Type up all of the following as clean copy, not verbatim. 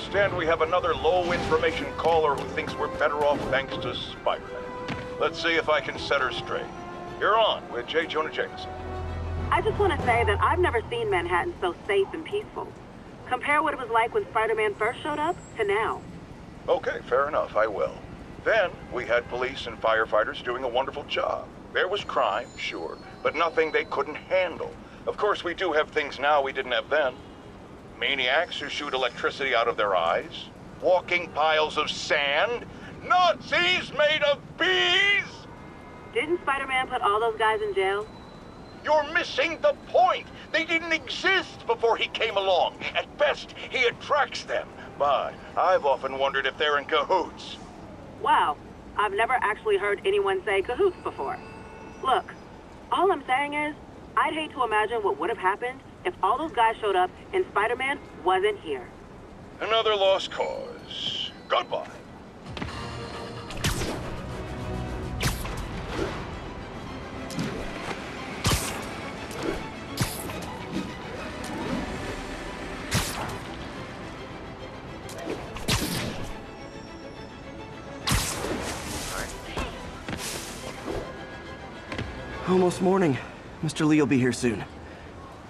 understand we have another low-information caller who thinks we're better off thanks to Spider-Man. Let's see if I can set her straight. You're on with J. Jonah Jameson. I just want to say that I've never seen Manhattan so safe and peaceful. Compare what it was like when Spider-Man first showed up to now. Okay, fair enough, I will. Then, we had police and firefighters doing a wonderful job. There was crime, sure, but nothing they couldn't handle. Of course, we do have things now we didn't have then. Maniacs who shoot electricity out of their eyes, walking piles of sand, Nazis made of bees! Didn't Spider-Man put all those guys in jail? You're missing the point! They didn't exist before he came along. At best, he attracts them. But I've often wondered if they're in cahoots. Wow, I've never actually heard anyone say cahoots before. Look, all I'm saying is, I'd hate to imagine what would have happened if all those guys showed up and Spider-Man wasn't here. Another lost cause. Goodbye. Almost morning. Mr. Lee will be here soon.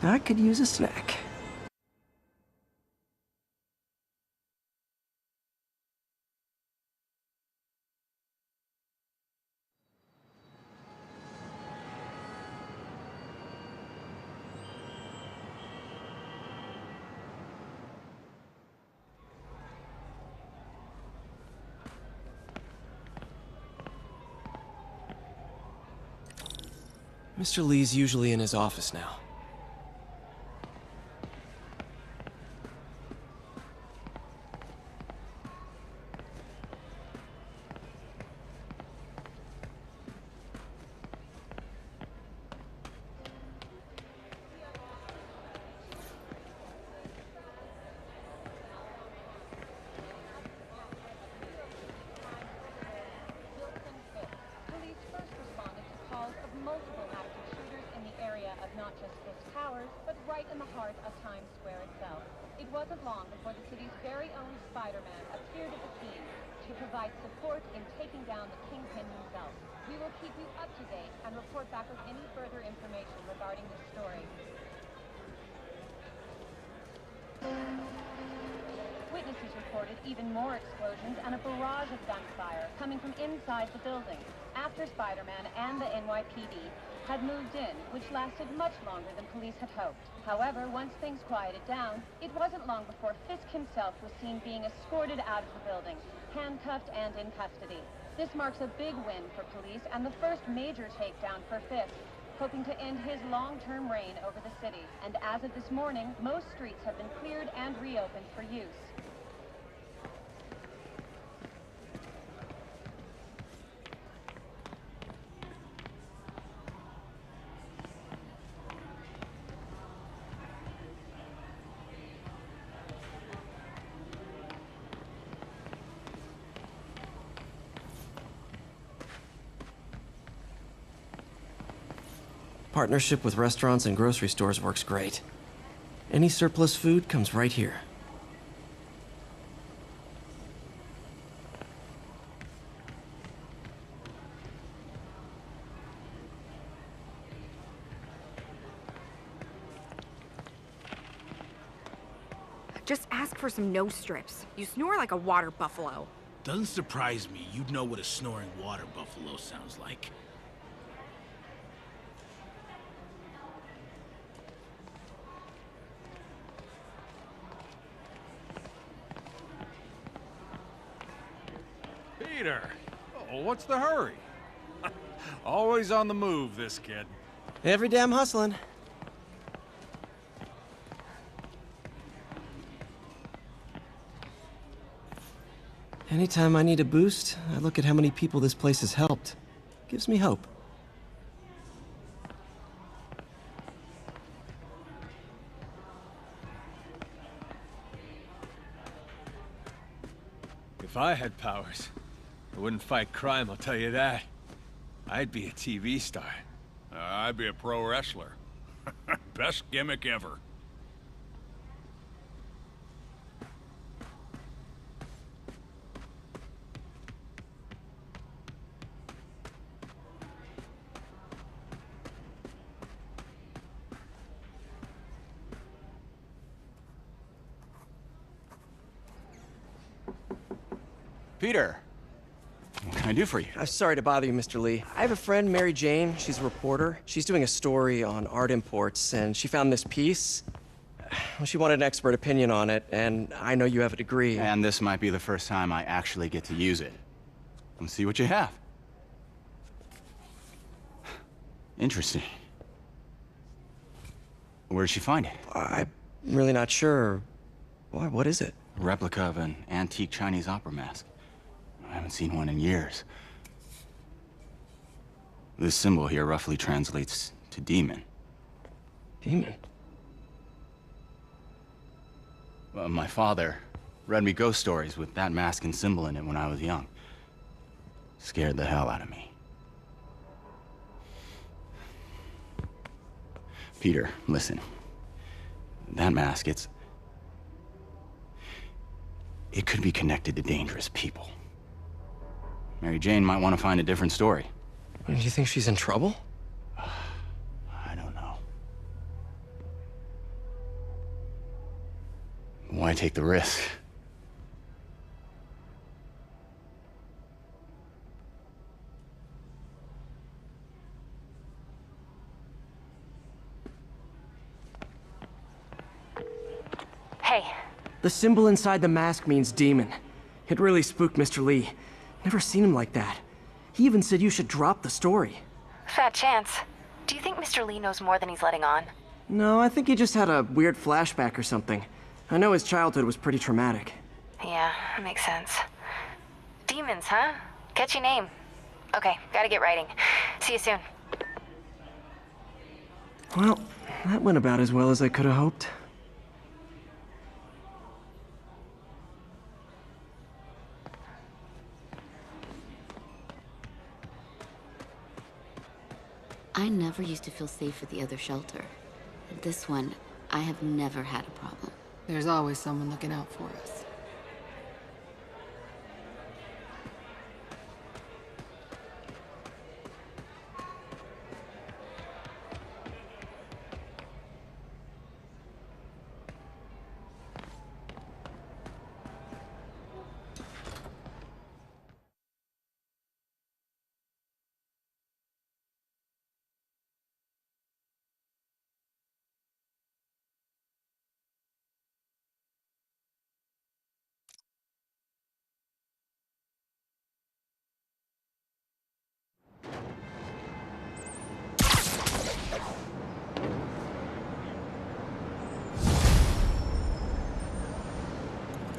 I could use a snack. Mr. Lee's usually in his office now. wasn't long before the city's very own Spider-Man appeared at the scene to provide support in taking down the Kingpin himself. We will keep you up to date and report back with any further information regarding this story. Witnesses reported even more explosions and a barrage of gunfire coming from inside the building after Spider-Man and the NYPD had moved in, which lasted much longer than police had hoped. However, once things quieted down, it wasn't long before Fisk himself was seen being escorted out of the building, handcuffed and in custody. This marks a big win for police and the first major takedown for Fisk, hoping to end his long-term reign over the city. And as of this morning, most streets have been cleared and reopened for use. Partnership with restaurants and grocery stores works great. Any surplus food comes right here. Just ask for some nose strips. You snore like a water buffalo. Doesn't surprise me you'd know what a snoring water buffalo sounds like. Peter! Oh, what's the hurry? Always on the move, this kid. Every damn hustling. Anytime I need a boost, I look at how many people this place has helped. Gives me hope. If I had powers, I wouldn't fight crime, I'll tell you that. I'd be a TV star. I'd be a pro wrestler. Best gimmick ever. Peter, what can I do for you? I'm sorry to bother you, Mr. Lee. I have a friend, Mary Jane. She's a reporter. She's doing a story on art imports, and she found this piece. Well, she wanted an expert opinion on it, and I know you have a degree. And this might be the first time I actually get to use it. Let's see what you have. Interesting. Where did she find it? I'm really not sure. Why, what is it? A replica of an antique Chinese opera mask. I haven't seen one in years. This symbol here roughly translates to demon. Demon? Well, my father read me ghost stories with that mask and symbol in it when I was young. Scared the hell out of me. Peter, listen. That mask, it could be connected to dangerous people. Mary Jane might want to find a different story. Do you think she's in trouble? I don't know. Why take the risk? Hey. The symbol inside the mask means demon. It really spooked Mr. Lee. Never seen him like that. He even said you should drop the story. Fat chance. Do you think Mr. Lee knows more than he's letting on? No, I think he just had a weird flashback or something. I know his childhood was pretty traumatic. Yeah, makes sense. Demons, huh? Catchy name. Okay, gotta get writing. See you soon. Well, that went about as well as I could have hoped. I never used to feel safe at the other shelter. At this one, I have never had a problem. There's always someone looking out for us.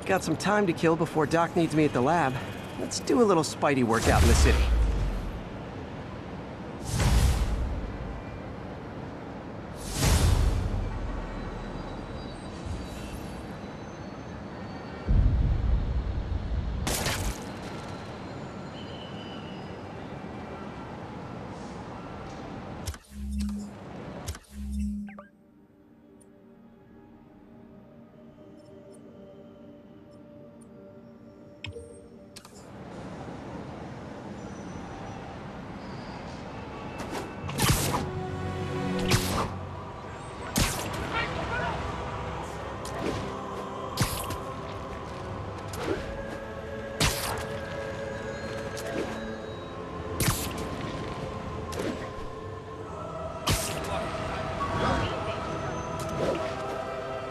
Got some time to kill before Doc needs me at the lab. Let's do a little Spidey workout in the city.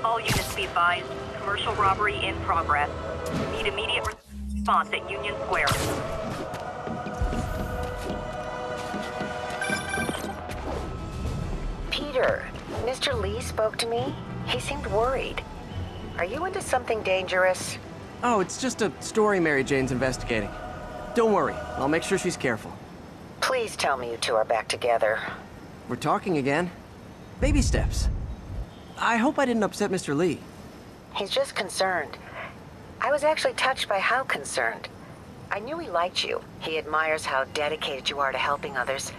All units be advised. Commercial robbery in progress. Need immediate response at Union Square. Peter, Mr. Lee spoke to me. He seemed worried. Are you into something dangerous? Oh, it's just a story Mary Jane's investigating. Don't worry, I'll make sure she's careful. Please tell me you two are back together. We're talking again. Baby steps. I hope I didn't upset Mr. Lee. He's just concerned. I was actually touched by how concerned. I knew he liked you. He admires how dedicated you are to helping others.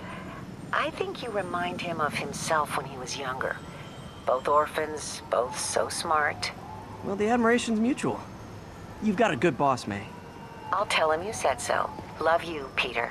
I think you remind him of himself when he was younger. Both orphans, both so smart. Well, the admiration's mutual. You've got a good boss, May. I'll tell him you said so. Love you, Peter.